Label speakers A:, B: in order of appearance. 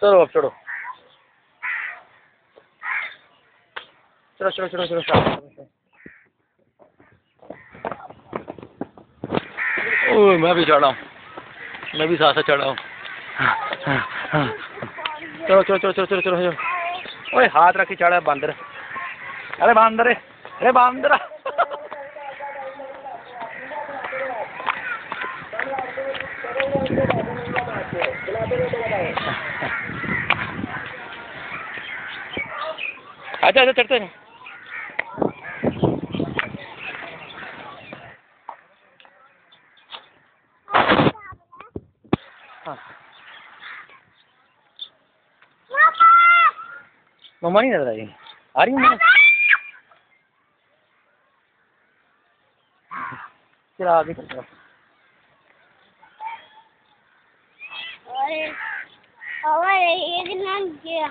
A: चलो अब चढ़ो, चलो चलो चलो चलो चलो। ओह मैं भी चढ़ा हूँ, मैं भी साथ साथ चढ़ा हूँ। चलो चलो चलो चलो चलो चलो। ओए हाथ रख के चढ़ा है बंदर। अरे बंदर, अरे बंदर। अच्छा अच्छा चढ़ते हैं। हाँ मम्मा नहीं नजर आई, आ रही हूँ। फिर आगे चल रहा।
B: और ये नाम क्या